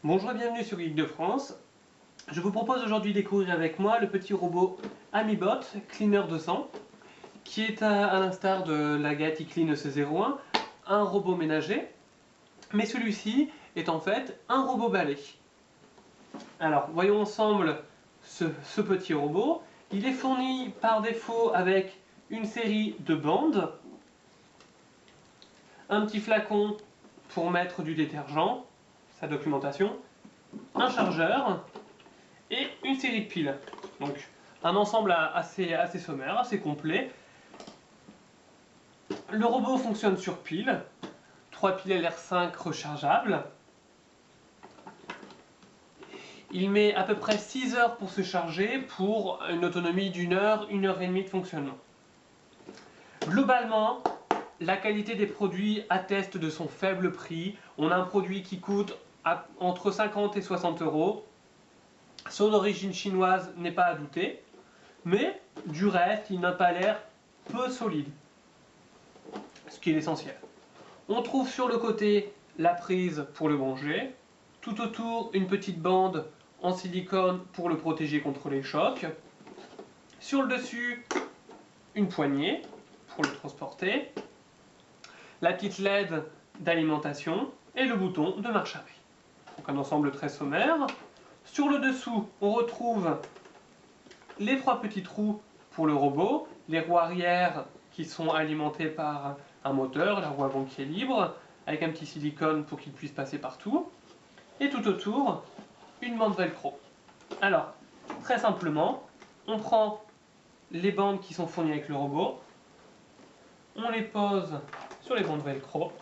Bonjour et bienvenue sur Geek de France. Je vous propose aujourd'hui de découvrir avec moi le petit robot Amibot Cleaner 200 qui est à l'instar de la Gatti Clean EC01 un robot ménager, mais celui-ci est en fait un robot balai. Alors voyons ensemble ce petit robot. Il est fourni par défaut avec une série de bandes, un petit flacon pour mettre du détergent, sa documentation, un chargeur et une série de piles. Donc un ensemble assez sommaire, assez complet. Le robot fonctionne sur pile, 3 piles LR5 rechargeables. Il met à peu près 6 heures pour se charger pour une autonomie d'1 heure, 1 heure et demie de fonctionnement. Globalement, la qualité des produits atteste de son faible prix. On a un produit qui coûte entre 50 et 60 euros. Son origine chinoise n'est pas à douter, mais du reste, il n'a pas l'air peu solide, ce qui est l'essentiel. On trouve sur le côté la prise pour le brancher, tout autour une petite bande en silicone pour le protéger contre les chocs, sur le dessus une poignée pour le transporter, la petite LED d'alimentation et le bouton de marche arrêt. Donc un ensemble très sommaire. Sur le dessous, on retrouve les 3 petits trous pour le robot, les roues arrière qui sont alimentées par un moteur, la roue avant qui est libre, avec un petit silicone pour qu'il puisse passer partout, et tout autour, une bande velcro. Alors, très simplement, on prend les bandes qui sont fournies avec le robot, on les pose sur les bandes velcro,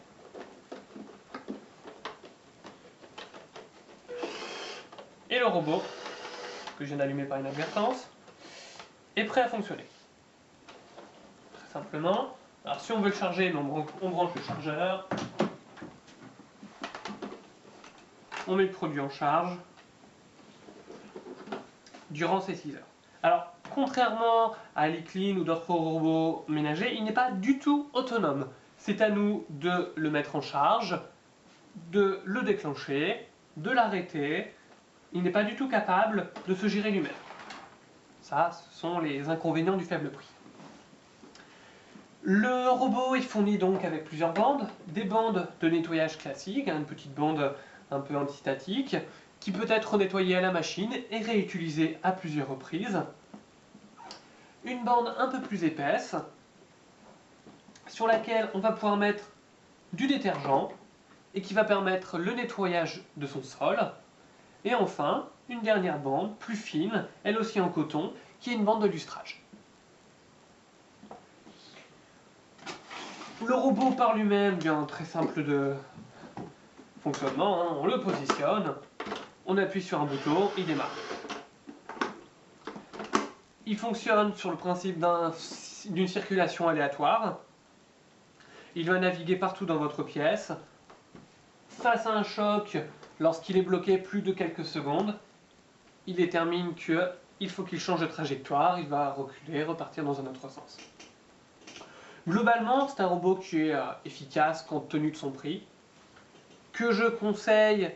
et le robot, que je viens d'allumer par inadvertance, est prêt à fonctionner. Très simplement. Alors si on veut le charger, on branche le chargeur, on met le produit en charge durant ces 6 heures. Alors, contrairement à l'e-Clean ou d'autres robots ménagers, il n'est pas du tout autonome. C'est à nous de le mettre en charge, de le déclencher, de l'arrêter. Il n'est pas du tout capable de se gérer lui-même. Ça, ce sont les inconvénients du faible prix. Le robot est fourni donc avec plusieurs bandes, des bandes de nettoyage classique, une petite bande un peu antistatique, qui peut être nettoyée à la machine et réutilisée à plusieurs reprises. Une bande un peu plus épaisse, sur laquelle on va pouvoir mettre du détergent et qui va permettre le nettoyage de son sol. Et enfin, une dernière bande, plus fine, elle aussi en coton, qui est une bande de lustrage. Le robot par lui-même, bien très simple de fonctionnement, hein. On le positionne, on appuie sur un bouton, il démarre. Il fonctionne sur le principe d'une circulation aléatoire. Il va naviguer partout dans votre pièce. Face à un choc, lorsqu'il est bloqué plus de quelques secondes, il détermine qu'il faut qu'il change de trajectoire, il va reculer, repartir dans un autre sens. Globalement, c'est un robot qui est efficace compte tenu de son prix, que je conseille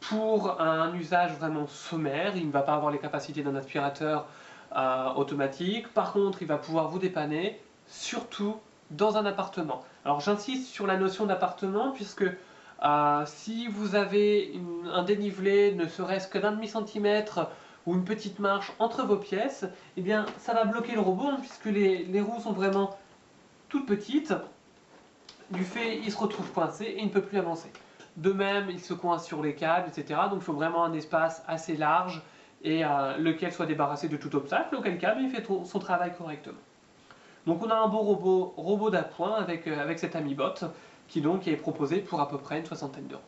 pour un usage vraiment sommaire. Il ne va pas avoir les capacités d'un aspirateur automatique. Par contre, il va pouvoir vous dépanner, surtout dans un appartement. Alors j'insiste sur la notion d'appartement, puisque si vous avez un dénivelé ne serait-ce que d'1,5 centimètre ou une petite marche entre vos pièces, eh bien ça va bloquer le robot, hein, puisque les roues sont vraiment toutes petites. Du fait, il se retrouve coincé et il ne peut plus avancer. De même, il se coince sur les câbles, etc. Donc il faut vraiment un espace assez large et lequel soit débarrassé de tout obstacle, auquel cas il fait son travail correctement. Donc on a un beau robot d'appoint avec cet Amibot qui donc est proposé pour à peu près une 60aine d'euros.